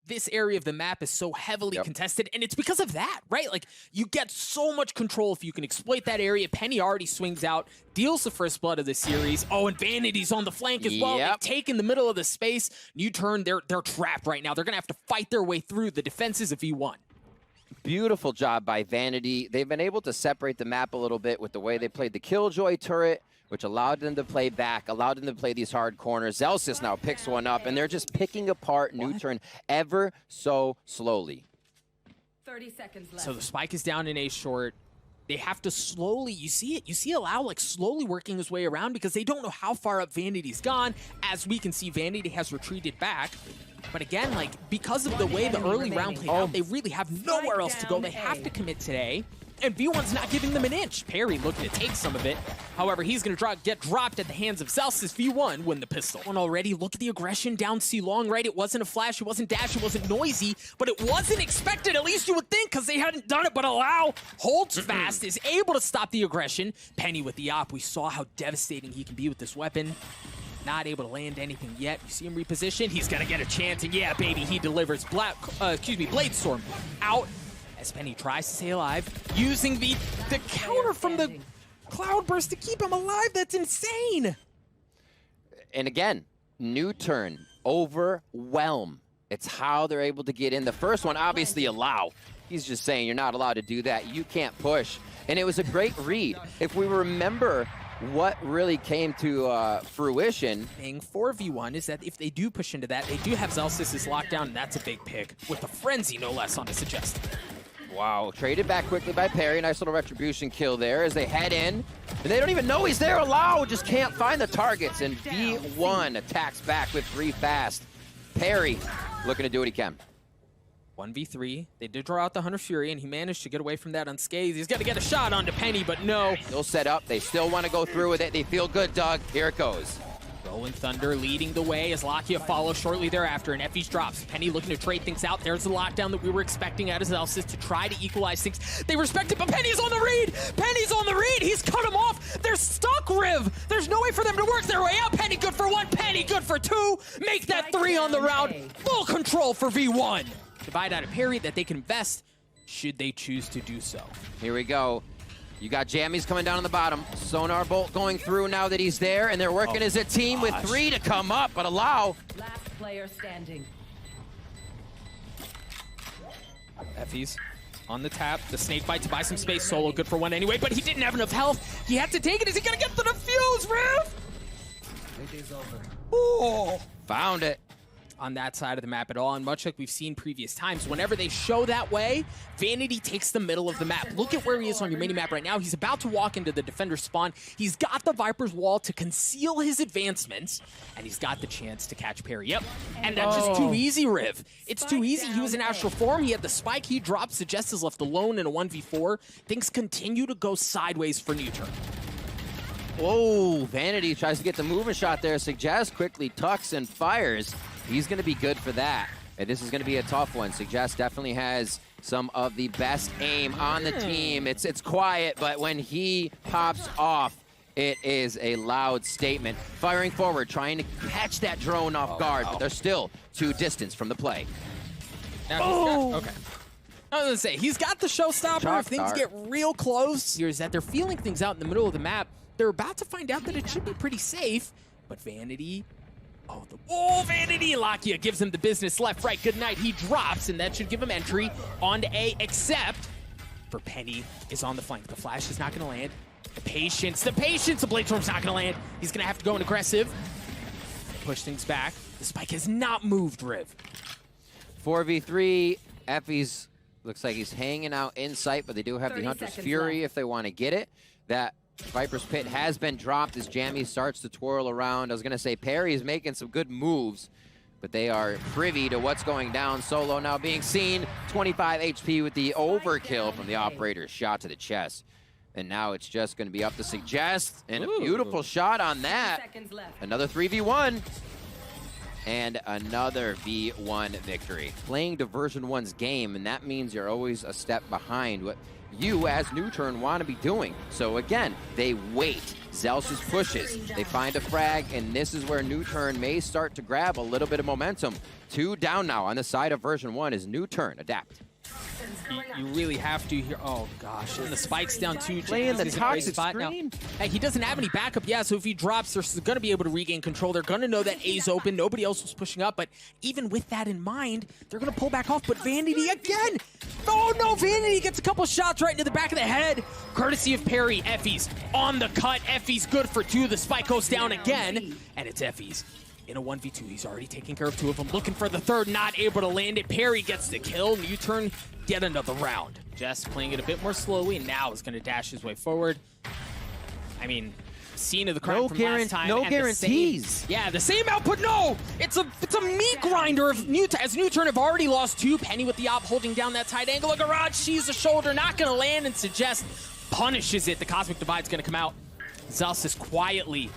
this area of the map is so heavily contested, and it's because of that, right? Like, you get so much control if you can exploit that area. Penny already swings out, deals the first blood of the series. Oh, and Vanity's on the flank as well. They've taken the middle of the space. NUTURN, they're trapped right now. They're going to have to fight their way through the defenses of V1. Beautiful job by Vanity. They've been able to separate the map a little bit with the way they played the Killjoy turret, which allowed them to play back, allowed them to play these hard corners. Zellsis now picks one up, and they're just picking apart NUTURN ever so slowly. 30 seconds left. So the spike is down in A short. They have to slowly, you see Allow like slowly working his way around because they don't know how far up Vanity's gone. As we can see, Vanity has retreated back. But again, like, because of the way the early round played out, they really have nowhere else to go. They have to commit today. And V1's not giving them an inch. Peri looking to take some of it. However, he's going to get dropped at the hands of Zellsis. V1 win the pistol. And already, look at the aggression down C long, right? It wasn't a flash, it wasn't dash, it wasn't noisy, but it wasn't expected, at least you would think, because they hadn't done it. But Allow holds fast, is able to stop the aggression. Penny with the op. We saw how devastating he can be with this weapon. Not able to land anything yet. You see him reposition. He's going to get a chance, and yeah, baby, he delivers. Bladestorm out. As Penny tries to stay alive, using the counter from the Cloudburst to keep him alive. That's insane. And again, NUTURN, overwhelm. It's how they're able to get in. The first one, obviously, Allow. He's just saying you're not allowed to do that. You can't push. And it was a great read. If we remember what really came to fruition. Thing for V1 is that if they do push into that, they do have Zellsis' lockdown, and that's a big pick. With a Frenzy, no less, on the Suggest. Wow, traded back quickly by Peri. Nice little retribution kill there as they head in. And they don't even know he's there. Allow just can't find the targets. And V1 attacks back with 3 fast. Peri looking to do what he can. 1v3. They did draw out the Hunter Fury, and he managed to get away from that unscathed. He's got to get a shot onto Penny, but no. Still set up. They still want to go through with it. They feel good, Doug. Here it goes. Rolling Thunder leading the way as Lakia follows shortly thereafter, and Effys drops. Penny looking to trade things out. There's the lockdown that we were expecting out of Zellsis to try to equalize things. They respect it, but Penny's on the read! Penny's on the read! He's cut him off! They're stuck, Riv! There's no way for them to work their way out. Penny good for 1, Penny good for 2. Make that 3 on the round. Full control for V1. Divide out a Peri that they can invest should they choose to do so. Here we go. You got Jammyz coming down on the bottom. Sonar Bolt going through now that he's there, and they're working as a team with 3 to come up, but Allow. Last player standing. Effys on the tap. The snake bite to buy some space. Solo good for 1 anyway, but he didn't have enough health. He had to take it. Is he gonna get the defuse, Riv? It is over. Oh, Found it. on that side of the map at all, and much like we've seen previous times, whenever they show that way, Vanity takes the middle of the map. Look at where he is on your mini-map right now. He's about to walk into the defender spawn. He's got the Viper's wall to conceal his advancements, and he's got the chance to catch Peri. Yep, and that's just too easy, Riv. It's too easy. He was in astral form. He had the spike. He dropped. Suggest is left alone in a 1v4. Things continue to go sideways for NUTURN. Whoa, Vanity tries to get the movement shot there. Suggest quickly tucks and fires. He's going to be good for that. And this is going to be a tough one. Suggest definitely has some of the best aim on the team. It's quiet, but when he pops off, it is a loud statement. Firing forward, trying to catch that drone off guard, but they're still 2 distance from the play. Now okay. I was gonna say, he's got the showstopper. If things get real close, here's that they're feeling things out in the middle of the map. They're about to find out that it should be pretty safe, but Vanity, Vanity! Lakia gives him the business left, right, good night. He drops, and that should give him entry onto A, except for Penny is on the flank. The flash is not gonna land. The patience, the Bladestorm's not gonna land. He's gonna have to go in aggressive. Push things back. The spike has not moved, Riv. 4v3, Effys looks like he's hanging out in sight, but they do have the Hunter's Fury if they want to get it. That Viper's Pit has been dropped as Jammyz starts to twirl around. I was going to say Peri is making some good moves, but they are privy to what's going down. Solo now being seen. 25 HP with the overkill from the operator's shot to the chest. And now it's just going to be up to Suggest. And a beautiful shot on that. Another 3v1. And another V1 victory. Playing to version 1's game, and that means you're always a step behind what you as NUTURN want to be doing. So again, they wait. Zellsis pushes. They find a frag, and this is where NUTURN may start to grab a little bit of momentum. 2 down now on the side of version 1 is NUTURN. Adapt. You really have to here. Oh gosh, and the spike's down too. Playing the toxic spot screen. now. Hey, he doesn't have any backup. Yeah, so if he drops, they're going to be able to regain control. They're going to know that A's open. Nobody else was pushing up, but even with that in mind, they're going to pull back off. But Vanity again. Oh no, Vanity gets a couple shots right into the back of the head. Courtesy of Peri. Effys on the cut. Effys good for 2. The spike goes down again, and it's Effys. In a 1v2, he's already taking care of 2 of them. Looking for the third, not able to land it. Peri gets the kill. NUTURN get another round. Just playing it a bit more slowly, and now is going to dash his way forward. I mean, scene of the crime from last time. No guarantees. The same output. No, it's a meat grinder of NUTURN. As NUTURN have already lost 2. Penny with the op holding down that tight angle. A garage sees the shoulder, not going to land, and Suggest punishes it. The Cosmic Divide's going to come out. Zellsis quietly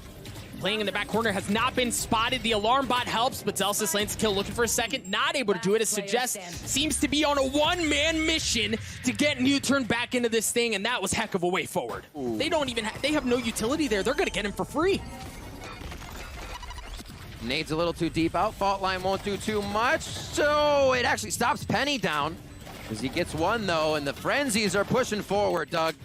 playing in the back corner, has not been spotted. The alarm bot helps, but Zellsis lands a kill, looking for a second. Not able to do it, as Suggest seems to be on a one-man mission to get NUTURN back into this thing, and that was heck of a way forward. Ooh. They don't even they have no utility there. They're going to get him for free. Nade's a little too deep out. Fault line won't do too much, so it actually stops Penny down as he gets 1, though, and the Frenzies are pushing forward, Doug.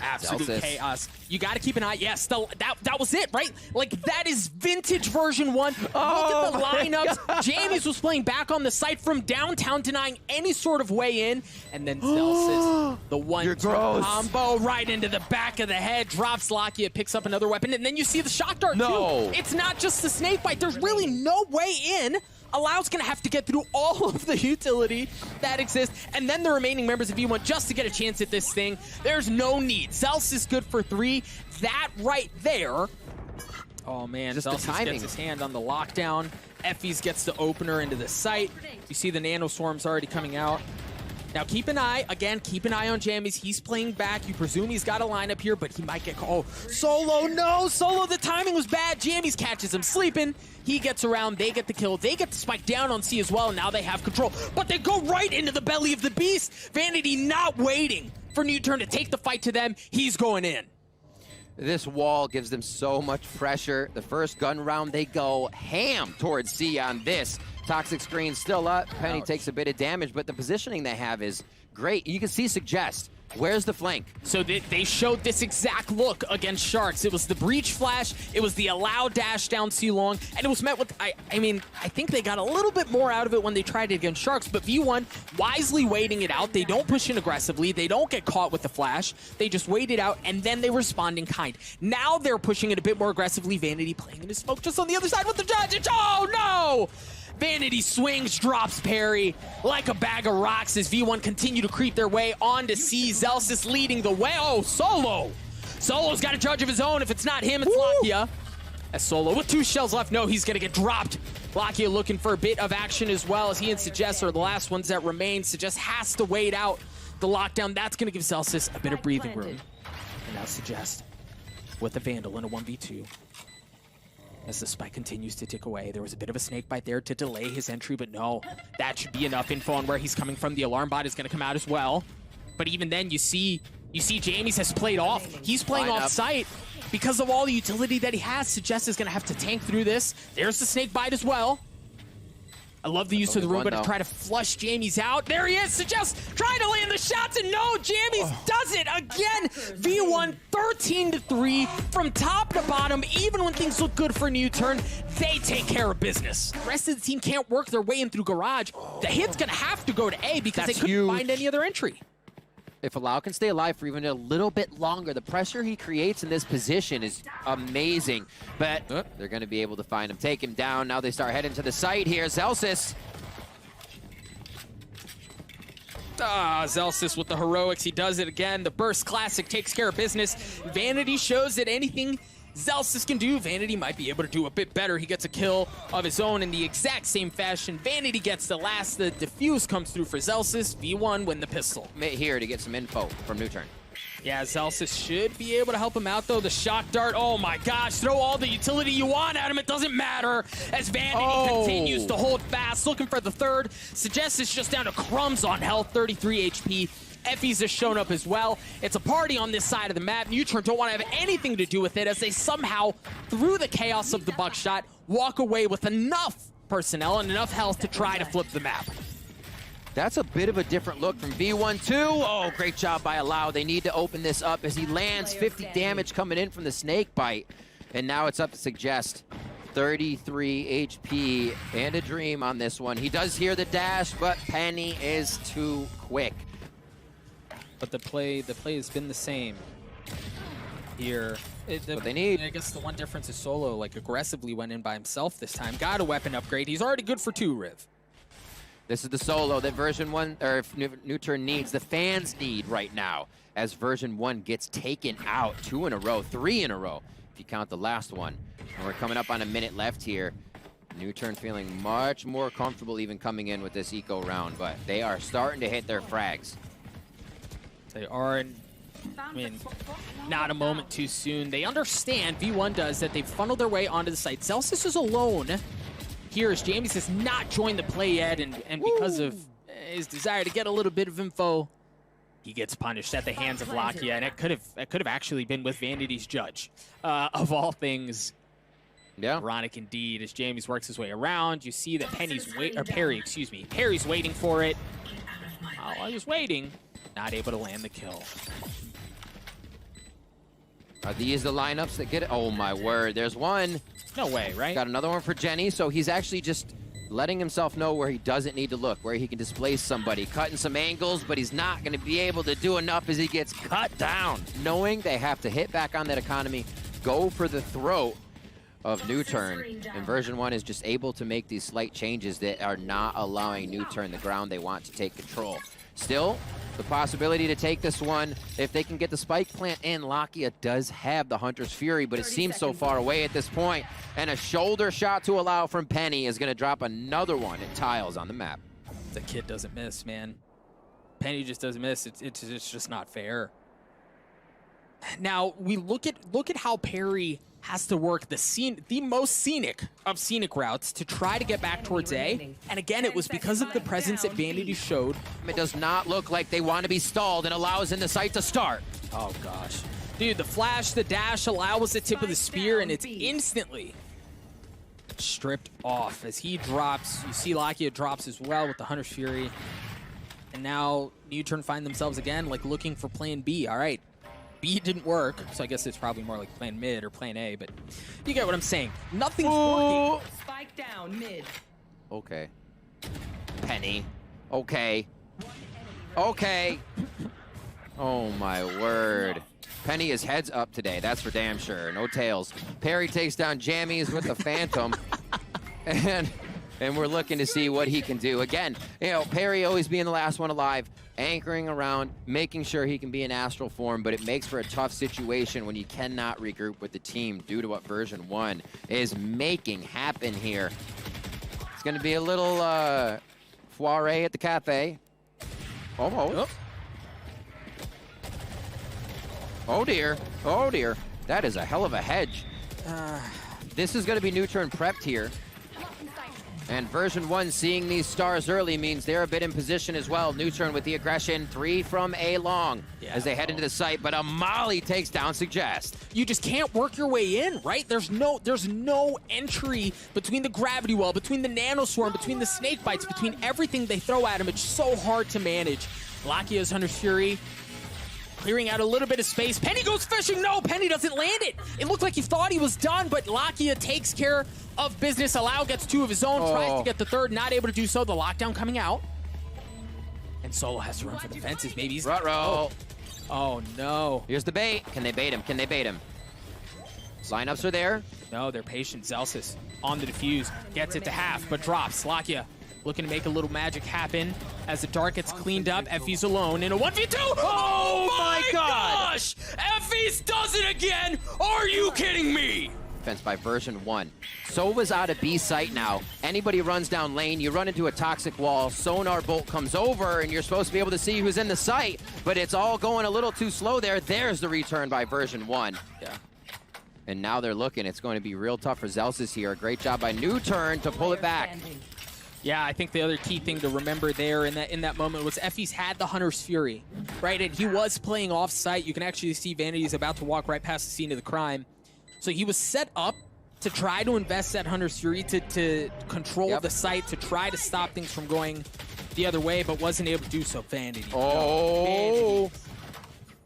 Absolute Zellsis. chaos. You got to keep an eye. Yes, that was it, right? Like, that is vintage version 1. Oh, look at the lineups. Jammyz was playing back on the site from downtown, denying any sort of way in. And then Zellsis, the 1-2 combo right into the back of the head, drops Lakia, picks up another weapon, and then you see the shock dart, too. It's not just the snake bite. There's really no way in. Allow's going to have to get through all of the utility that exists, and then the remaining members of V1 just to get a chance at this thing. There's no need. Zellsis good for 3. That right there. Oh, man. Just Zellsis gets his hand on the lockdown. Effys gets the opener into the site. You see the nano swarms already coming out. Now, keep an eye on Jammyz. He's playing back. You presume he's got a lineup here, but he might get called. Oh, Solo, no! Solo, the timing was bad. Jammyz catches him sleeping. He gets around. They get the kill. They get the spike down on C as well. Now they have control. But they go right into the belly of the beast. Vanity not waiting for NUTURN to take the fight to them. He's going in. This wall gives them so much pressure. The first gun round, they go ham towards C on this. Toxic screen still up. Penny takes a bit of damage, but the positioning they have is great. You can see Suggest. Where's the flank? So they showed this exact look against Sharks. It was the breach flash, it was the allow dash down C long, and it was met with, I think they got a little bit more out of it when they tried it against Sharks, but V1 wisely waiting it out. They don't push in aggressively. They don't get caught with the flash. They just wait it out, and then they respond in kind. Now they're pushing it a bit more aggressively. Vanity playing in his smoke just on the other side with the judge. Oh, no! Vanity swings, drops Peri like a bag of rocks as V1 continue to creep their way onto C. Zellsis leading the way. Oh, Solo! Solo's got a judge of his own. If it's not him, it's Lakia. As Solo with 2 shells left. No, he's going to get dropped. Lakia looking for a bit of action as well, as he and Suggest are the last ones that remain. Suggest has to wait out the lockdown. That's going to give Zellsis a bit of breathing room. And now Suggest with the Vandal in a 1v2. As the spike continues to tick away, there was a bit of a snake bite there to delay his entry, but no, that should be enough info on where he's coming from. The alarm bot is going to come out as well. But even then, you see Jammyz has played off. He's playing off site because of all the utility that he has. Suggest is going to have to tank through this. There's the snake bite as well. I love the use of the room, but to try to flush Jammyz out. There he is, Suggest trying to land the shots, and no, Jammyz does it again. V1 13-3 from top to bottom. Even when things look good for NUTURN, they take care of business. The rest of the team can't work their way in through Garage. The hit's gonna have to go to A because they couldn't find any other entry. If Allow can stay alive for even a little bit longer, the pressure he creates in this position is amazing. But they're going to be able to find him, take him down. Now they start heading to the site here. Zellsis. Zellsis with the heroics. He does it again. The Burst Classic takes care of business. Vanity shows that anything Zellsis can do, Vanity might be able to do a bit better. He gets a kill of his own in the exact same fashion. Vanity gets the last. The defuse comes through for Zellsis. V1 win the pistol. Here to get some info from NUTURN. Yeah, Zellsis should be able to help him out, though. The shock dart, oh my gosh, throw all the utility you want at him. It doesn't matter as Vanity continues to hold fast, looking for the third. Suggest is just down to crumbs on health, 33 HP. Effys has shown up as well. It's a party on this side of the map. NUTURN don't want to have anything to do with it as they somehow, through the chaos of the buckshot, walk away with enough personnel and enough health to try to flip the map. That's a bit of a different look from V1-2. Oh, great job by Allow. They need to open this up as he lands 50 damage coming in from the snake bite. And now it's up to Suggest. 33 HP and a dream on this one. He does hear the dash, but Penny is too quick. But the play has been the same here. What they need. I guess the one difference is Solo like aggressively went in by himself this time. Got a weapon upgrade. He's already good for 2, Riv. This is the Solo that version 1 or NUTURN needs. The fans need right now as version 1 gets taken out 2 in a row, 3 in a row if you count the last one. And we're coming up on a minute left here. NUTURN feeling much more comfortable even coming in with this eco round, but they are starting to hit their frags. They are, I mean, not a moment too soon. They understand, V1 does, that they've funneled their way onto the site. Zellsis is alone here as Jammyz has not joined the play yet, and because of his desire to get a little bit of info, he gets punished at the hands of Lakia, and it could have actually been with Vanity's judge. Of all things, yeah, ironic indeed. As Jammyz works his way around, you see that Peri's waiting for it. While he's waiting, not able to land the kill. Are these the lineups that get it? Oh my word, there's one. No way, right? Got another one for Jenny, so he's actually just letting himself know where he doesn't need to look, where he can displace somebody, cutting some angles, but he's not going to be able to do enough as he gets cut down. Knowing they have to hit back on that economy, go for the throat of NUTURN, and version 1 is just able to make these slight changes that are not allowing NUTURN the ground they want to take control. Still, the possibility to take this one, if they can get the spike plant in. Lakia does have the Hunter's Fury, but it seems so far away at this point. And a shoulder shot to Allow from Penny is going to drop another one at tiles on the map. The kid doesn't miss, man. Penny just doesn't miss. It's just not fair. Now, we look at how Peri has to work the most scenic of scenic routes to try to get back towards A. And again, it was because of the presence that Vanity showed. It does not look like they want to be stalled and Allows in the site to start. Oh, gosh. Dude, the flash, the dash, Allow was the tip of the spear, and it's instantly stripped off as he drops. You see Lakia drops as well with the Hunter's Fury. And now NUTURN find themselves again, like, looking for plan B. All right. B didn't work, so I guess it's probably more like plan mid or plan A, but you get what I'm saying. Nothing's working. Spike down mid. Okay. Penny. Okay. Okay. Oh my word. Penny is heads up today, that's for damn sure. No tails. Peri takes down Jammyz with the Phantom. And we're looking to see what he can do. Again, you know, Peri always being the last one alive, anchoring around, making sure he can be in astral form, but it makes for a tough situation when you cannot regroup with the team due to what version 1 is making happen here. It's going to be a little soiree at the cafe. Almost. Oh dear. Oh dear. That is a hell of a hedge. This is going to be NUTURN prepped here. And version 1 seeing these stars early means they're a bit in position as well. NUTURN with the aggression, 3 from A long as they head into the site, but a molly takes down Suggest. You just can't work your way in, right? There's no entry between the gravity well, between the nanoswarm, between the snake bites, between everything they throw at him. It's so hard to manage. Lakia's Hunter's Fury clearing out a little bit of space. Penny goes fishing. No, Penny doesn't land it. It looked like he thought he was done, but Lakia takes care of business. Allow gets 2 of his own, tries to get the 3rd, not able to do so. The lockdown coming out. And Solo has to run for the fences. Maybe he's... Oh, no. Here's the bait. Can they bait him? Can they bait him? Lineups are there. No, they're patient. Zellsis on the defuse. Gets it to half, but drops. Lakia looking to make a little magic happen as the dark gets cleaned up. Effys alone in a 1v2. Oh my gosh! Effys does it again! Are you kidding me? Defense by version 1. Sova's out of B site now. Anybody runs down lane, you run into a toxic wall, sonar bolt comes over, and you're supposed to be able to see who's in the site, but it's all going a little too slow there. There's the return by version 1. Yeah. And now they're looking. It's going to be real tough for Zellsis here. A great job by NUTURN to pull it back. Yeah, I think the other key thing to remember there in that moment was Effys had the Hunter's Fury, right? And he was playing off-site. You can actually see Vanity's about to walk right past the scene of the crime. So he was set up to try to invest that Hunter's Fury to control the site, to try to stop things from going the other way, but wasn't able to do so. Vanity. Oh. Vanity.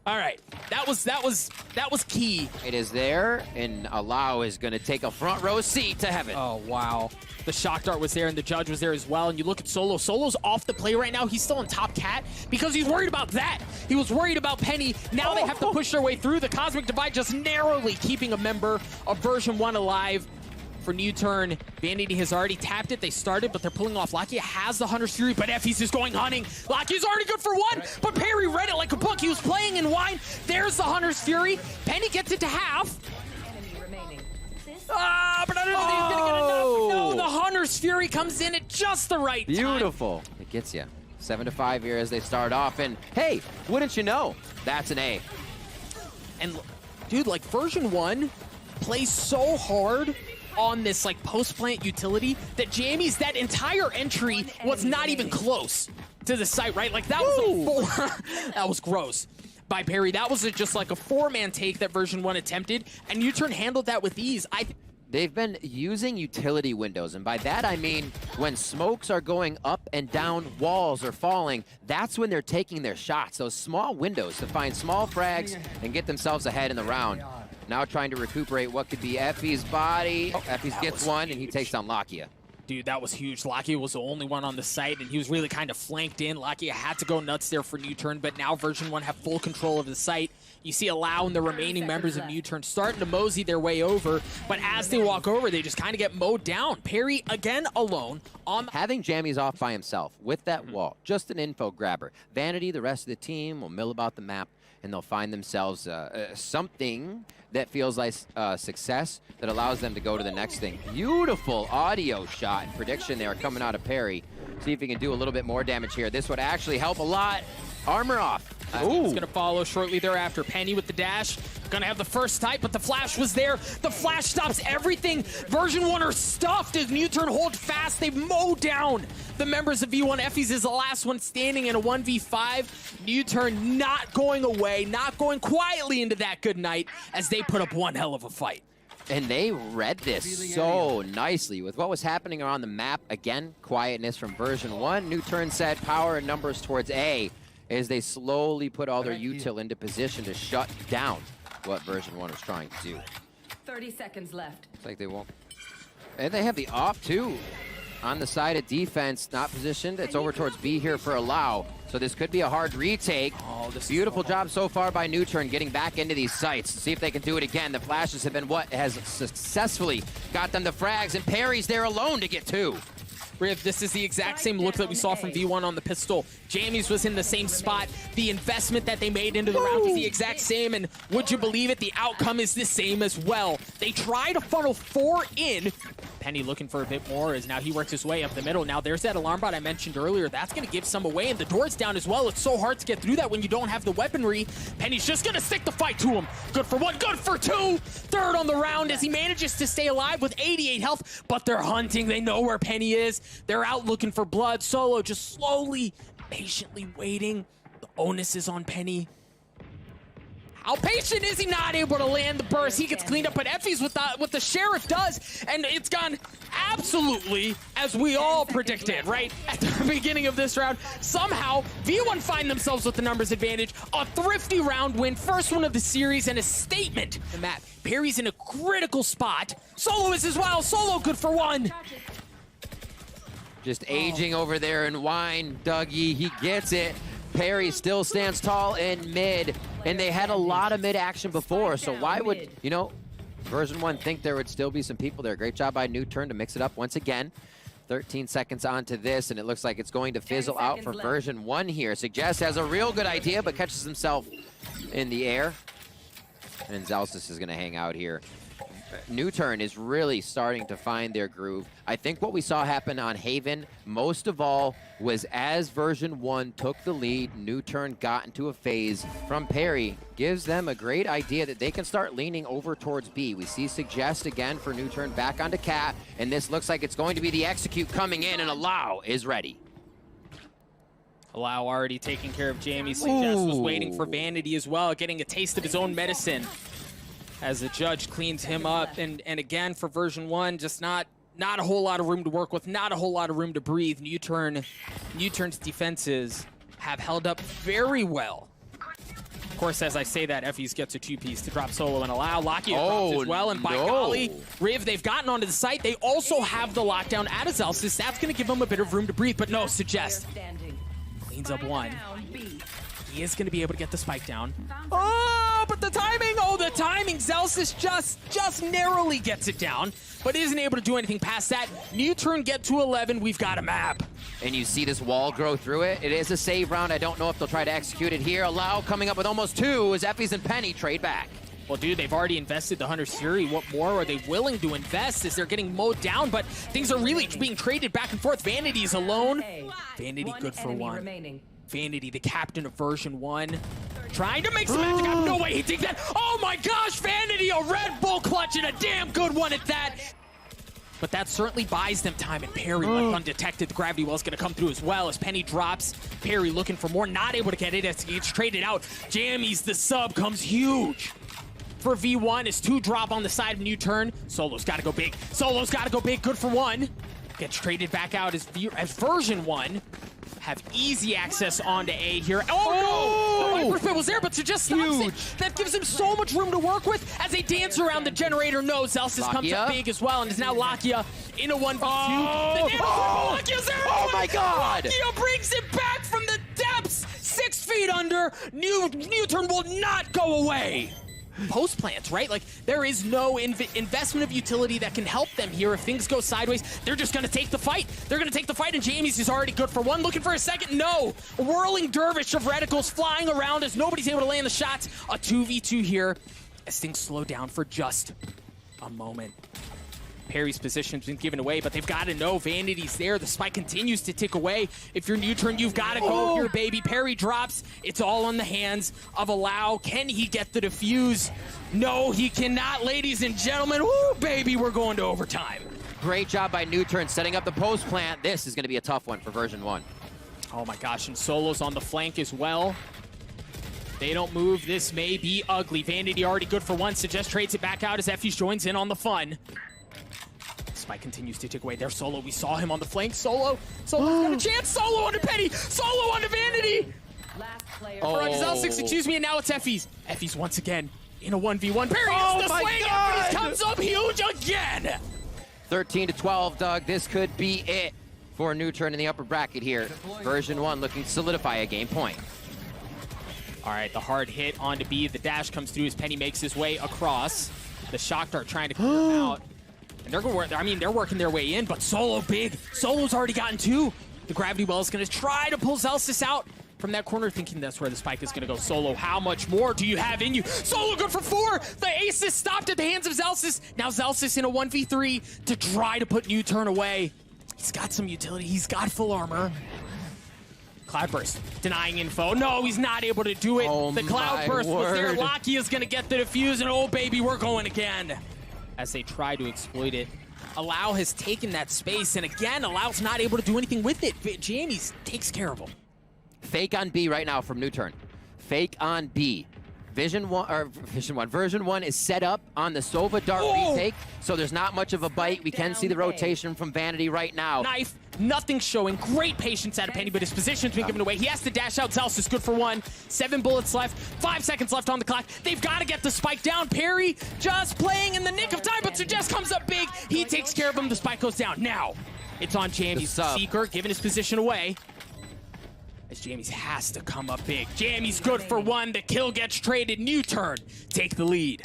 All right, that was key. It is there, and Allow is going to take a front row seat to heaven. Oh, wow. The shock dart was there, and the judge was there as well. And you look at Solo. Solo's off the play right now. He's still on top cat because he's worried about that. He was worried about Penny. Now they have to push their way through. The Cosmic Divide just narrowly keeping a member of version 1 alive. For NUTURN, Vanity has already tapped it. They started, but they're pulling off. Lakia has the Hunter's Fury, but Effys is going hunting. Lakia's already good for one, but Peri read it like a book. He was playing in wine. There's the Hunter's Fury. Penny gets it to half. But I don't know if he's going to get enough. No, the Hunter's Fury comes in at just the right time. Beautiful. It gets you. 7-5 here as they start off, and hey, wouldn't you know, that's an A. And dude, like version 1 plays so hard on this like post-plant utility that Jammyz, that entire entry was not even close to the site, right? Like that was a 4. That was gross by Peri. That was just like a 4-man take that version 1 attempted, and NUTURN handled that with ease. They've been using utility windows, and by that I mean when smokes are going up and down, walls are falling, that's when they're taking their shots. Those small windows to find small frags and get themselves ahead in the round. Now trying to recuperate what could be Effys' body. Effys gets one, and he takes down Lakia. Dude, that was huge. Lakia was the only one on the site, and he was really kind of flanked in. Lakia had to go nuts there for NUTURN, but now version 1 have full control of the site. You see Allow and the remaining members of NUTURN starting to mosey their way over, but as they walk over, they just kind of get mowed down. Peri, again, alone. Having Jammyz off by himself with that wall, just an info grabber. Vanity, the rest of the team, will mill about the map, and they'll find themselves something that feels like success that allows them to go to the next thing. Beautiful audio shot and prediction there coming out of Peri. See if he can do a little bit more damage here. This would actually help a lot. Armor off. It's going to follow shortly thereafter. Penny with the dash. Going to have the first type, but the flash was there. The flash stops everything. Version 1 are stuffed as NUTURN hold fast. They mow down the members of V1. Effys is the last one standing in a 1v5. NUTURN not going away, not going quietly into that good night as they put up one hell of a fight. And they read this so nicely with what was happening around the map. Again, quietness from version 1. NUTURN set power and numbers towards A as they slowly put all their util into position to shut down what version 1 was trying to do. 30 seconds left. It's like they won't. And they have the off too on the side of defense, not positioned. It's over towards B here for Allow. So this could be a hard retake. This beautiful job so far by NUTURN getting back into these sites. See if they can do it again. The flashes have been what has successfully got them the frags, and Peri's there alone to get 2. Riv, this is the exact same look that we saw from V1 on the pistol. Jammyz was in the same spot. The investment that they made into the round was the exact same, and would you believe it, the outcome is the same as well. They try to funnel 4 in. Penny looking for a bit more as now he works his way up the middle. Now there's that alarm bot I mentioned earlier. That's going to give some away, and the door's down as well. It's so hard to get through that when you don't have the weaponry. Penny's just going to stick the fight to him. Good for 1, good for 2. Third on the round as he manages to stay alive with 88 health, but they're hunting. They know where Penny is. They're out looking for blood. Solo just slowly, patiently waiting. The onus is on Penny. How patient is he? Not able to land the burst. He gets cleaned up, but Effys with what the Sheriff does, and it's gone absolutely as we all predicted, right? At the beginning of this round, somehow V1 find themselves with the numbers advantage. A thrifty round win, first one of the series, and a statement. And Matt, Peri's in a critical spot. Solo is as well. Solo good for 1. Just aging over there in wine. Dougie, he gets it. Peri still stands tall in mid, and they had a lot of mid action before, so why would, you know, version 1 think there would still be some people there? Great job by NUTURN to mix it up once again. 13 seconds onto this, and it looks like it's going to fizzle out for version 1 here. Suggest has a real good idea, but catches himself in the air. And Zellsis is going to hang out here. NUTURN is really starting to find their groove. I think what we saw happen on Haven, most of all, was as version 1 took the lead, NUTURN got into a phase from Peri. Gives them a great idea that they can start leaning over towards B. We see Suggest again for NUTURN back onto Cat, and this looks like it's going to be the execute coming in, and Allow is ready. Allow already taking care of Jammyz. Suggest was waiting for Vanity as well, getting a taste of his own medicine as the judge cleans him up. And again, for version 1, just not a whole lot of room to work with, not a whole lot of room to breathe. NUTURN's defenses have held up very well. Of course, as I say that, Effys gets a 2-piece to drop Solo and Allow. Lakia drops as well, and by golly, Riv, they've gotten onto the site. They also have the lockdown out of Zellsis. That's going to give them a bit of room to breathe, but no, Suggest cleans up one. He is going to be able to get the spike down. Oh, but the timing! Oh, the timing! Zellsis just narrowly gets it down, but isn't able to do anything past that. NUTURN get to 11. We've got a map. And you see this wall grow through it. It is a save round. I don't know if they'll try to execute it here. Allow coming up with almost 2 as Effys and Penny trade back. Well, dude, they've already invested the Hunter's Fury. What more are they willing to invest as they're getting mowed down? But things are really being traded back and forth. Vanity's alone. Vanity good for 1. Vanity, the captain of version 1, trying to make some magic happen. No way he takes that. Oh my gosh, Vanity, a Red Bull clutch and a damn good one at that. But that certainly buys them time, and Peri left undetected. The gravity well's gonna come through as well as Penny drops. Peri looking for more, not able to get it as he gets traded out. Jammyz, the sub, comes huge for V1 as 2 drop on the side of NUTURN. Solo's gotta go big. Solo's gotta go big, good for 1. Gets traded back out as version 1 have easy access onto A here. Oh no! The Viper Spit was there, but Suggest stops it. That gives him so much room to work with as they dance around the generator. No, Zellsis comes up big as well, and is now Lakia in a 1v2. The Lakia's there! Oh my god! Lakia brings it back from the depths! 6 feet under. NUTURN will not go away. Post plants, right? Like, there is no investment of utility that can help them here. If things go sideways, they're just going to take the fight. They're going to take the fight, and Jammyz is already good for 1. Looking for a second. No. A whirling dervish of reticles flying around as nobody's able to land the shots. A 2v2 here as things slow down for just a moment. Peri's position's been given away, but they've got to know Vanity's there. The spike continues to tick away. If you're NUTURN, you've got to go here, baby. Peri drops. It's all on the hands of Allow. Can he get the defuse? No, he cannot, ladies and gentlemen. Woo, baby, we're going to overtime. Great job by NUTURN setting up the post plant. This is going to be a tough one for version 1. Oh my gosh, and Solo's on the flank as well. They don't move. This may be ugly. Vanity already good for 1. Suggest trades it back out as Effys joins in on the fun. Spike continues to tick away. There's Solo. We saw him on the flank. Solo's got a chance. Solo onto Penny. Solo onto Vanity. Or onto Zellsis, excuse me, and now it's Effys. Effys once again in a 1v1. Peri gets the swing. Effys comes up huge again. 13-12, Doug. This could be it for NUTURN in the upper bracket here. Version 1 looking to solidify a game point. All right, the hard hit onto B. The dash comes through as Penny makes his way across. The shock dart trying to clear him out. And they're going. I mean, they're working their way in, but Solo big. Solo's already gotten 2. The gravity well is going to try to pull Zellsis out from that corner, thinking that's where the spike is going to go. Solo, how much more do you have in you? Solo good for 4. The ace is stopped at the hands of Zellsis. Now Zellsis in a 1v3 to try to put NUTURN away. He's got some utility. He's got full armor. Cloudburst denying info. No, he's not able to do it. The Cloudburst was there. Lakia is going to get the defuse, and oh baby, we're going again. As they try to exploit it. Allow has taken that space, and again, Allow's not able to do anything with it. Jammyz takes care of him. Fake on B right now from NUTURN. Fake on B. Version 1 is set up on the Sova Dart retake, so there's not much of a bite. We can see the rotation from Vanity right now. Knife, nothing showing. Great patience out of Penny, but his position's been given away. He has to dash out. Zellsis good for 1. 7 bullets left. 5 seconds left on the clock. They've got to get the spike down. Peri just playing in the nick of time, but Suggest comes up big. He takes care of him. The spike goes down. Now, it's on Jammyz. Seeker giving his position away. As Jammyz has to come up big. Jammyz good for 1. The kill gets traded. NUTURN take the lead.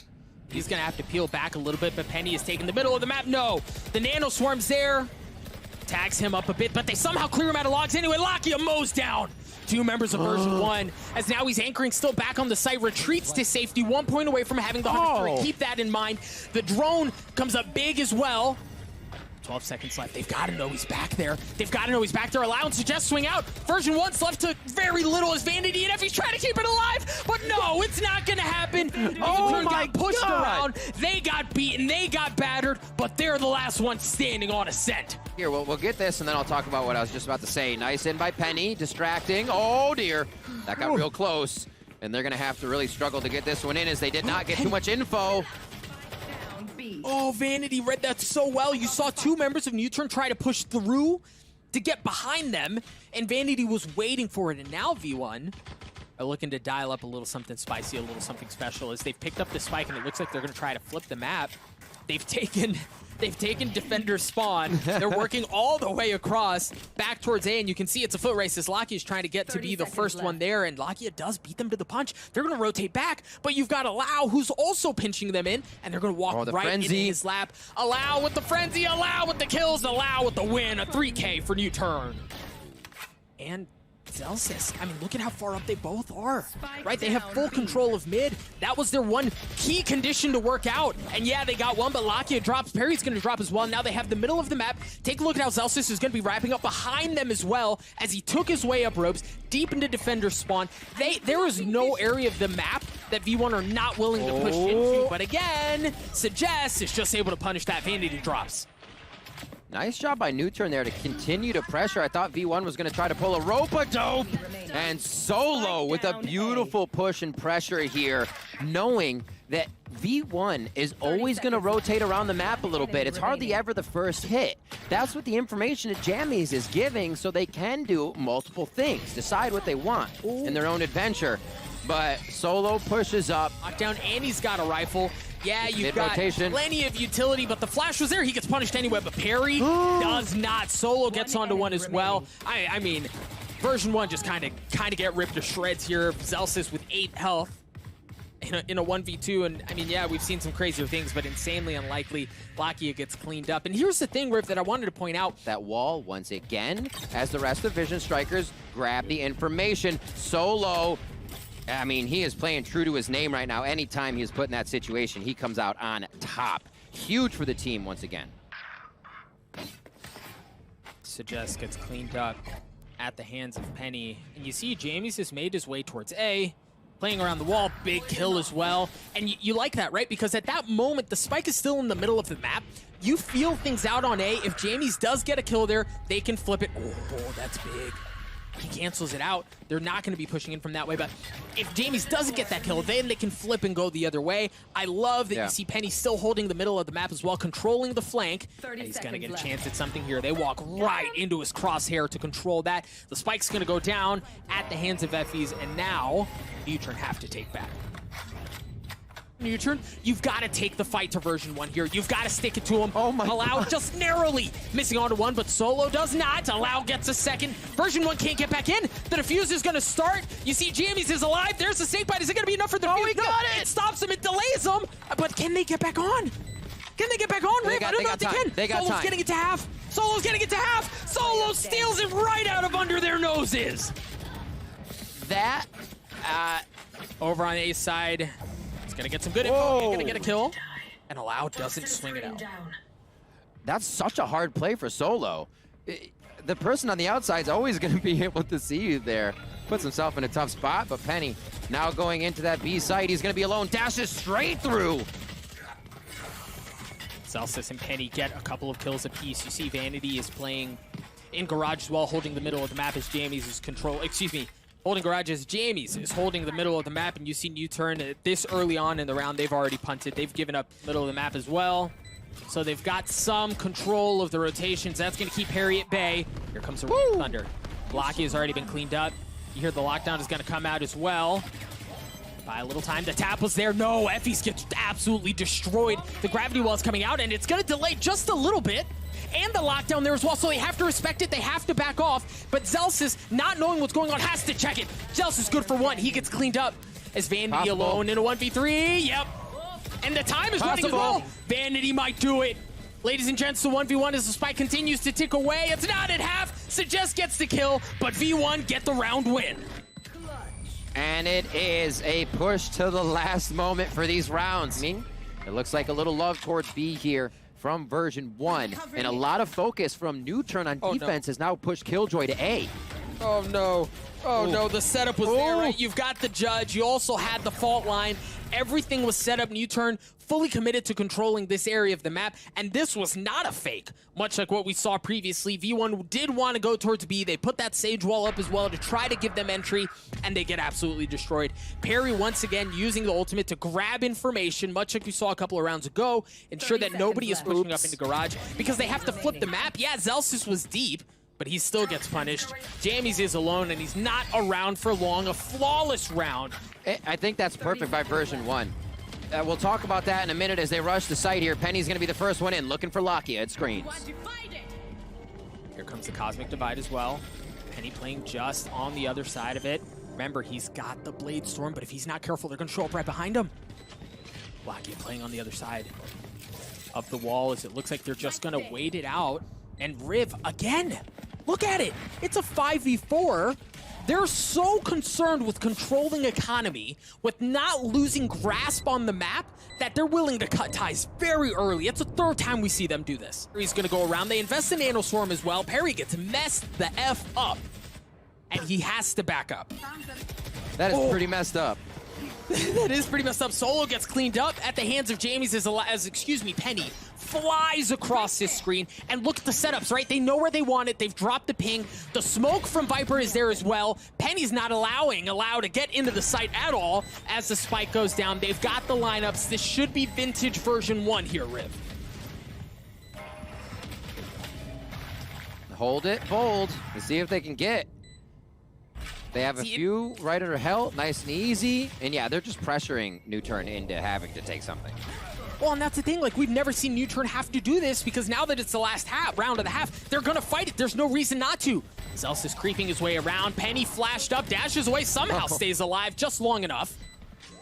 He's going to have to peel back a little bit, but Penny is taking the middle of the map. No, the Nano Swarm's there. tags him up a bit, but they somehow clear him out of logs anyway. Lakia mows down 2 members of version 1, as now he's anchoring still back on the site, retreats to safety, 1 point away from having the 100 Keep that in mind. The drone comes up big as well. 12 seconds left. They've got to know he's back there. They've got to know he's back there. Allowance to just swing out. Version 1's left to very little as Vanity and Effys try to keep it alive, but no, it's not going to happen. Oh my pushed around. They got beaten. They got battered, but they're the last ones standing on Ascent. Here, we'll get this, and then I'll talk about what I was just about to say. Nice in by Penny, distracting. Oh, dear. That got real close, and they're going to have to really struggle to get this one in as they did not get too much info. Oh, Vanity read that so well. You saw 2 members of NUTURN try to push through to get behind them, and Vanity was waiting for it. And now V1 are looking to dial up a little something spicy, a little something special, as they've picked up the spike, and it looks like they're going to try to flip the map. They've taken defender spawn. They're working all the way across back towards A, and you can see it's a foot race as Lakia is trying to get to be the first one there, and Lakia does beat them to the punch. They're going to rotate back, but you've got Allow, who's also pinching them in, and they're going to walk right into his lap. Allow with the frenzy, Allow with the kills, Allow with the win. A 3K for NUTURN. And Zellsis, I mean, look at how far up they both are, right? They have full control of mid. That was their one key condition to work out. And yeah, they got one, but Lakia drops. Peri's going to drop as well. Now they have the middle of the map. Take a look at how Zellsis is going to be wrapping up behind them as well, as he took his way up ropes, deep into defender spawn. There is no area of the map that V1 are not willing to push into. But again, Suggest is just able to punish that. Vanity drops. Nice job by NUTURN there to continue to pressure. I thought V1 was going to try to pull a rope-a-dope. And Solo with a beautiful push and pressure here, knowing that V1 is always going to rotate around the map a little bit. It's hardly ever the first hit. That's what the information that Jammyz is giving, so they can do multiple things, decide what they want in their own adventure. But Solo pushes up. Knockdown, and he's got a rifle. Yeah, you've got plenty of utility, but the flash was there. He gets punished anyway, but Peri does not. Solo gets onto one as well. I mean, version 1 just kind of get ripped to shreds here. Zellsis with 8 health in a 1v2, and I mean, yeah, we've seen some crazier things, but insanely unlikely. Lakia gets cleaned up. And here's the thing, Riff, that I wanted to point out. That wall, once again, as the rest of Vision Strikers grab the information. Solo, I mean, he is playing true to his name right now. Anytime he is put in that situation, he comes out on top. Huge for the team once again. Suggest gets cleaned up at the hands of Penny. And you see Jammyz has made his way towards A, playing around the wall, big kill as well. And you like that, right? Because at that moment, the spike is still in the middle of the map. You feel things out on A. If Jammyz does get a kill there, they can flip it. Oh, that's big. He cancels it out. They're not going to be pushing in from that way, but if Jammyz doesn't get that kill, then they can flip and go the other way. I love that you see Penny still holding the middle of the map as well, controlling the flank. And he's going to get a chance at something here. They walk right into his crosshair to control that. The spike's going to go down at the hands of Effys, and now NUTURN have to take back. NUTURN, you've got to take the fight to version 1 here. You've got to stick it to him. Oh my Allow God. just narrowly missing onto one, but Solo does not. Allow gets a second. Version 1 can't get back in. The defuse is going to start. You see Jammyz is alive. There's the snake bite. Is it going to be enough for the defuse? He got it. It stops him. It delays him. But can they get back on? Can they get back on, Rick? I don't know if they can. They got Solo's time. getting it to half. Solo's getting it to half. Solo steals it right out of under their noses. That, Over on A's side. Gonna get some good info. He's gonna get a kill. And Allow doesn't swing it out. that's such a hard play for Solo. The person on the outside is always going to be able to see you there. Puts himself in a tough spot, but Penny now going into that B site. He's going to be alone. Dashes straight through. Zellsis and Penny get a couple of kills apiece. You see Vanity is playing in garage as well, holding the middle of the map as Jammyz is holding garage as Jammyz is holding the middle of the map, and you see NUTURN this early on in the round, they've already punted. They've given up middle of the map as well. So they've got some control of the rotations. That's going to keep Peri at bay. Here comes the Thunder. Lakia has already been cleaned up. You hear the lockdown is going to come out as well. By a little time, the tap was there. No, Effys gets absolutely destroyed. The gravity wall is coming out, and it's going to delay just a little bit. And the lockdown there as well, so they have to respect it. They have to back off. But Zellsis, not knowing what's going on, has to check it. Zellsis good for one. He gets cleaned up as Vanity alone in a 1v3. Yep. And the time is running as well. Vanity might do it. Ladies and gents, the 1v1 as the spike continues to tick away. It's not at half. Suggest gets the kill, but V1 get the round win. And it is a push to the last moment for these rounds. I mean, it looks like a little love towards B here from version 1. And a lot of focus from NUTURN on defense has now pushed Killjoy to A. Oh no. Oh no, the setup was there, right? You've got the judge, you also had the fault line. Everything was set up. NUTURN fully committed to controlling this area of the map, and this was not a fake. Much like what we saw previously, V1 did want to go towards B. They put that sage wall up as well to try to give them entry, and they get absolutely destroyed. Peri once again using the ultimate to grab information, much like we saw a couple of rounds ago, ensure that nobody is pushing up into garage, because they have to flip the map. Yeah, Zellsis was deep, but he still gets punished. Jammyz is alone, and he's not around for long. A flawless round. I think that's perfect by version 1. We'll talk about that in a minute as they rush the site here. Penny's going to be the first one in, looking for Lakia at screens. Here comes the Cosmic Divide as well. Penny playing just on the other side of it. Remember, he's got the Blade Storm, but if he's not careful, they're going to show up right behind him. Lakia playing on the other side of the wall as it looks like they're just going to wait it out. And Riv, again, look at it. It's a 5v4. They're so concerned with controlling economy, with not losing grasp on the map, that they're willing to cut ties very early. It's the third time we see them do this. He's going to go around. They invest in Nano Swarm as well. Peri gets messed the F up, and he has to back up. That is pretty messed up. That is pretty messed up. Solo gets cleaned up at the hands of Jammyz as Penny flies across this screen. And look at the setups, right? They know where they want it. They've dropped the ping. The smoke from Viper is there as well. Penny's not allowed to get into the site at all as the spike goes down. They've got the lineups. This should be vintage version 1 here, Riv. Hold it, bold, and see if they can get. They have a few right under held, nice and easy. And yeah, they're just pressuring NUTURN into having to take something. Well, and that's the thing, like, we've never seen NUTURN have to do this, because now that it's the last round of the half, they're gonna fight it. There's no reason not to. Zellsis creeping his way around. Penny flashed up, dashes away, somehow stays alive just long enough,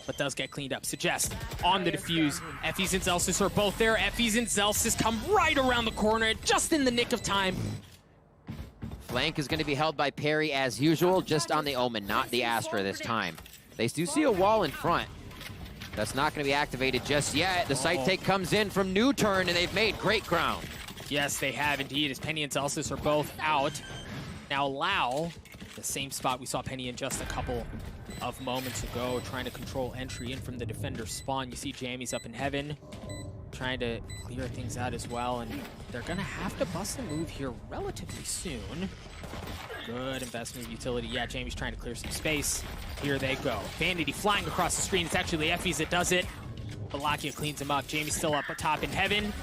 but does get cleaned up. Suggest on the defuse. Effys and Zellsis are both there. Effys and Zellsis come right around the corner, just in the nick of time. Flank is going to be held by Peri as usual, just on the Omen, not the Astra this time. They do see a wall in front. That's not going to be activated just yet. The site take comes in from NUTURN, and they've made great ground. Yes, they have indeed, as Penny and Zellsis are both out. Now Lau, the same spot we saw Penny in just a couple of moments ago, trying to control entry in from the defender's spawn. You see Jammyz up in heaven, trying to clear things out as well, and they're gonna have to bust a move here relatively soon. Good investment of utility. Yeah, Jammyz trying to clear some space. Here they go. Vanity flying across the screen. It's actually Effys that does it, but Lakia cleans him up. Jammyz still up atop in heaven.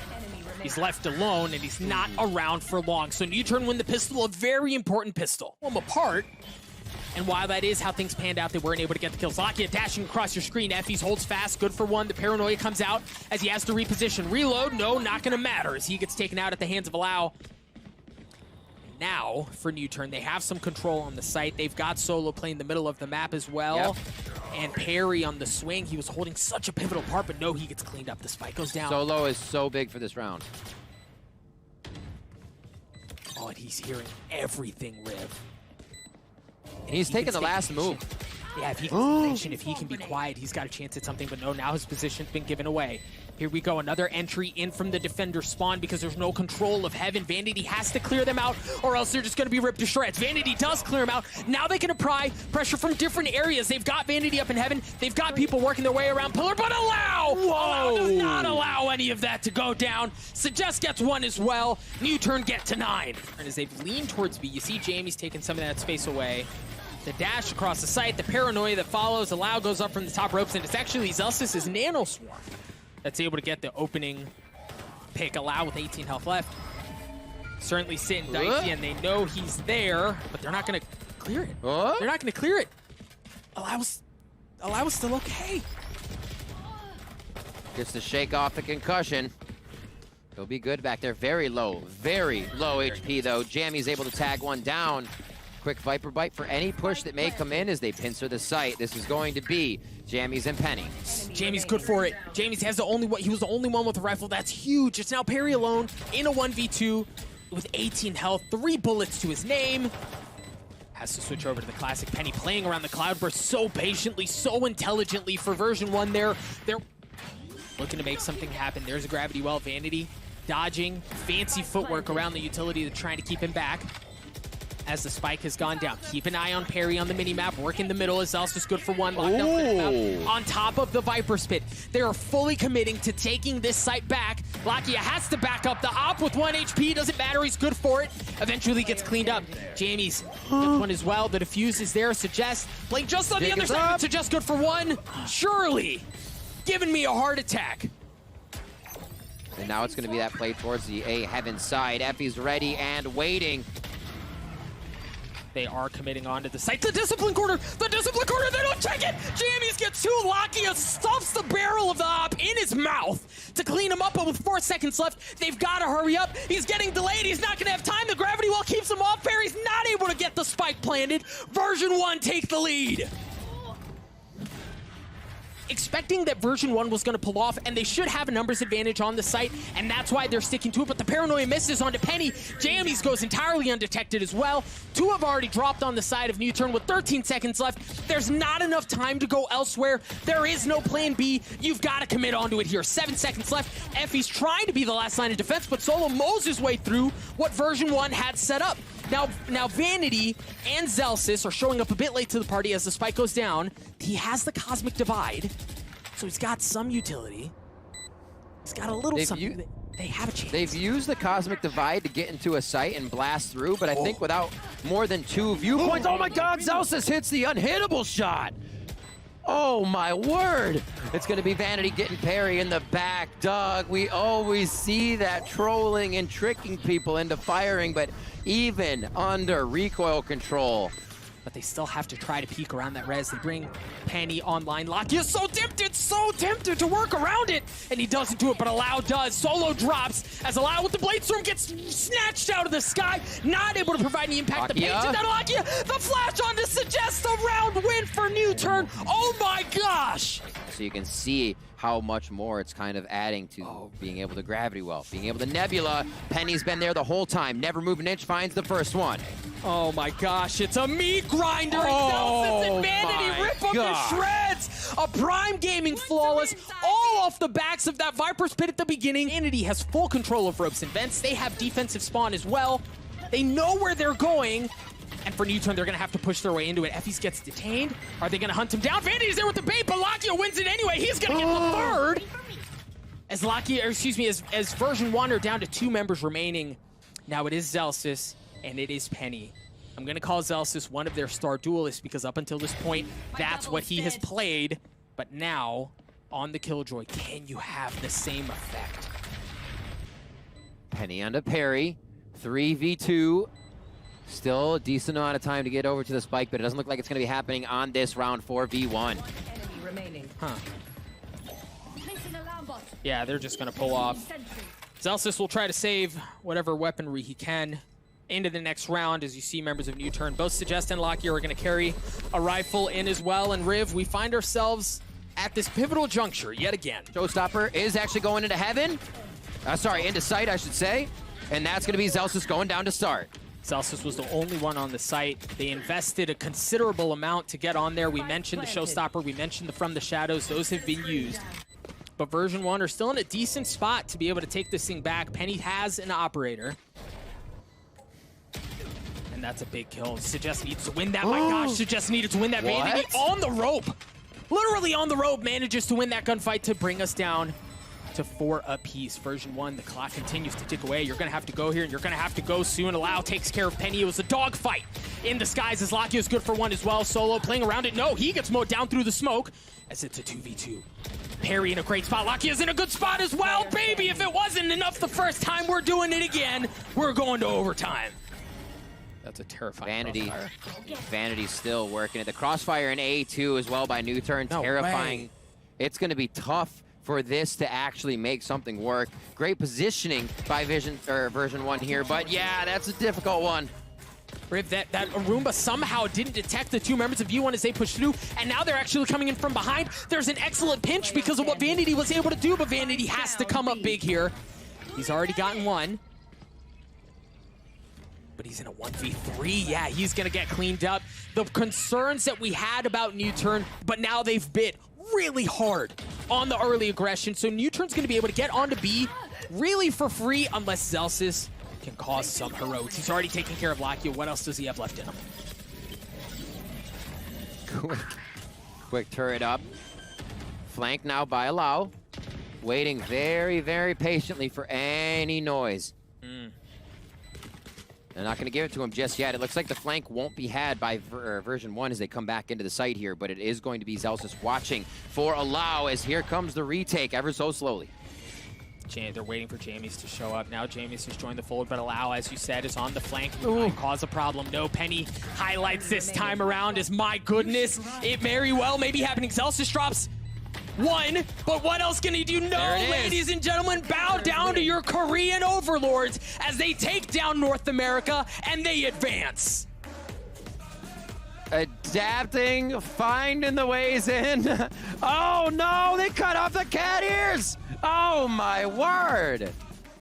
He's left alone, and he's not around for long. So NUTURN win the pistol, a very important pistol. Pull them apart. And while that is how things panned out, they weren't able to get the kills. Lakia dashing across your screen. Effys holds fast, good for one. The paranoia comes out as he has to reposition. Reload, no, not gonna matter as he gets taken out at the hands of Lau. Now, for NUTURN, they have some control on the site. They've got Solo playing the middle of the map as well. Yep. And Peri on the swing. He was holding such a pivotal part, but no, he gets cleaned up. The spike goes down. Solo is so big for this round. Oh, and he's hearing everything, Riv. And he's taking the last move. Yeah, if he can position, if he can be quiet, he's got a chance at something, but no, now his position's been given away. Here we go, another entry in from the defender spawn because there's no control of heaven. Vanity has to clear them out, or else they're just gonna be ripped to shreds. Vanity does clear them out. Now they can apply pressure from different areas. They've got Vanity up in heaven. They've got people working their way around pillar, but Lau does not allow any of that to go down. Suggest gets one as well. NUTURN get to 9. And as they've leaned towards B, you see Jammyz taking some of that space away. The dash across the site, the paranoia that follows. Lau goes up from the top ropes, and it's actually Zellsis' Nano Swarm that's able to get the opening pick. Lau with 18 health left. Certainly sitting dicey, and they know he's there, but they're not going to clear it. They're not going to clear it. Lau's still okay. Gets to shake off the concussion. He'll be good back there. Very low HP, though. Jammyz able to tag one down. Quick Viper Bite for any push that may come in as they pincer the site. This is going to be Jammyz and Penny. Jammyz good for it. Jammyz has the only one. He was the only one with a rifle. That's huge. It's now Peri alone in a 1v2 with 18 health, 3 bullets to his name. Has to switch over to the classic. Penny playing around the Cloudburst so patiently, so intelligently for version 1 there. They're looking to make something happen. There's a gravity well. Vanity dodging, fancy footwork around the utility to trying to keep him back as the spike has gone down. Keep an eye on Peri on the minimap. Work in the middle as Zellsis good for 1. Locked down on top of the Viper's Pit. They are fully committing to taking this site back. Lakia has to back up. The op with 1 HP. Doesn't matter. He's good for it. Eventually gets cleaned up. Jammyz gets one as well. The defuse is there. Suggest playing just on the other side. But Suggest good for 1. Surely giving me a heart attack. And now it's going to be that play towards the A heaven side. Effys ready and waiting. They are committing onto the site. The discipline corner! The discipline corner! They don't check it! Jammyz gets 2. Lakia stuffs the barrel of the op in his mouth to clean him up, but with 4 seconds left, they've got to hurry up. He's getting delayed. He's not going to have time. The gravity well keeps him off. Peri's not able to get the spike planted. Version 1 take the lead. Expecting that version 1 was going to pull off, and they should have a numbers advantage on the site, and that's why they're sticking to it, but the paranoia misses onto Penny. Jammyz goes entirely undetected as well. 2 have already dropped on the side of NUTURN with 13 seconds left. There's not enough time to go elsewhere. There is no plan B. You've got to commit onto it here. 7 seconds left. Effys trying to be the last line of defense, but Solo mows his way through what version 1 had set up. Now Vanity and Zellsis are showing up a bit late to the party as the spike goes down. He has the Cosmic Divide, so he's got some utility. He's got a little something. They have a chance. They've used the Cosmic Divide to get into a site and blast through, but I think without more than 2 viewpoints. Oh my God, Zellsis hits the unhittable shot. Oh my word. It's going to be Vanity getting Peri in the back. Doug, we always see that trolling and tricking people into firing, but even under recoil control. But they still have to try to peek around that res. They bring Penny online. Lakia so tempted to work around it. And he doesn't do it, but Allow does. Solo drops as Allow with the Blade Storm gets snatched out of the sky. Not able to provide any impact. The paint to that Lakia. The flash on to Suggest a round win for NUTURN. Oh my gosh. So you can see how much more it's kind of adding to being able to gravity well, being able to nebula. Penny's been there the whole time. Never move an inch, finds the first one. Oh my gosh, it's a meat grinder. Zellsis and Vanity rip them to shreds. A Prime Gaming flawless, all off the backs of that Viper's Pit at the beginning. Vanity has full control of ropes and vents. They have defensive spawn as well. They know where they're going. And for NUTURN, they're going to have to push their way into it. Effys gets detained. Are they going to hunt him down? Vanity's there with the bait, but Lakia wins it anyway. He's going to get the third. As Lakia, or excuse me, as version 1 are down to 2 members remaining. Now it is Zellsis, and it is Penny. I'm going to call Zellsis one of their star duelists because up until this point, that's what he has played. But now, on the Killjoy, can you have the same effect? Penny onto Peri. 3v2. Still a decent amount of time to get over to the spike, but it doesn't look like it's going to be happening on this round 4v1. Huh. Yeah, they're just going to pull off. Zellsis will try to save whatever weaponry he can into the next round. As you see, members of NUTURN, both Suggest and Lakia are going to carry a rifle in as well. And Riv, we find ourselves at this pivotal juncture yet again. Showstopper is actually going into heaven. Sorry, into sight, I should say. And that's going to be Zellsis going down to start. Zellsis was the only one on the site. They invested a considerable amount to get on there. We mentioned the Showstopper. We mentioned the From the Shadows. Those have been used. But version 1 are still in a decent spot to be able to take this thing back. Penny has an operator. And that's a big kill. Suggest needs to win that. My gosh, Suggest needed to win that. Vanity on the rope. Literally on the rope, manages to win that gunfight to bring us down to 4 apiece. Version 1, the clock continues to tick away. You're going to have to go here, and you're going to have to go soon. Allow takes care of Penny. It was a dogfight in disguise as Lakia is good for 1 as well. Solo playing around it. No, he gets mowed down through the smoke as it's a 2v2. Peri in a great spot. Lakia's in a good spot as well. Baby, if it wasn't enough the first time, we're doing it again. We're going to overtime. That's a terrifying crossfire. Vanity still working it. The crossfire in A2 as well by NUTURN. Terrifying. It's going to be tough for this to actually make something work. Great positioning by version 1 here, but yeah, that's a difficult one. Or if that Arumba somehow didn't detect the two members of V1 as they push through, and now they're actually coming in from behind. There's an excellent pinch because of what Vanity was able to do, but Vanity has to come up big here. He's already gotten one. But he's in a 1v3. Yeah, he's going to get cleaned up. The concerns that we had about NUTURN, but now they've bit really hard on the early aggression. So NUTURN's going to be able to get onto B really for free unless Zellsis can cause some heroics. He's already taking care of Lakia. What else does he have left in him? Quick turret up. Flanked now by Allow. Waiting very, very patiently for any noise. They're not going to give it to him just yet. It looks like the flank won't be had by version 1 as they come back into the site here, but it is going to be Zellsis watching for Allow as here comes the retake ever so slowly. They're waiting for Jammyz to show up. Now Jammyz has joined the fold, but Allow, as you said, is on the flank. Might cause a problem. No, Penny highlights this time around as, my goodness, it very well may be happening. Zellsis drops one, but what else can he do? No, ladies and gentlemen, bow down to your Korean overlords as they take down North America and they advance. Adapting, finding the ways in. Oh no, they cut off the cat ears. Oh my word.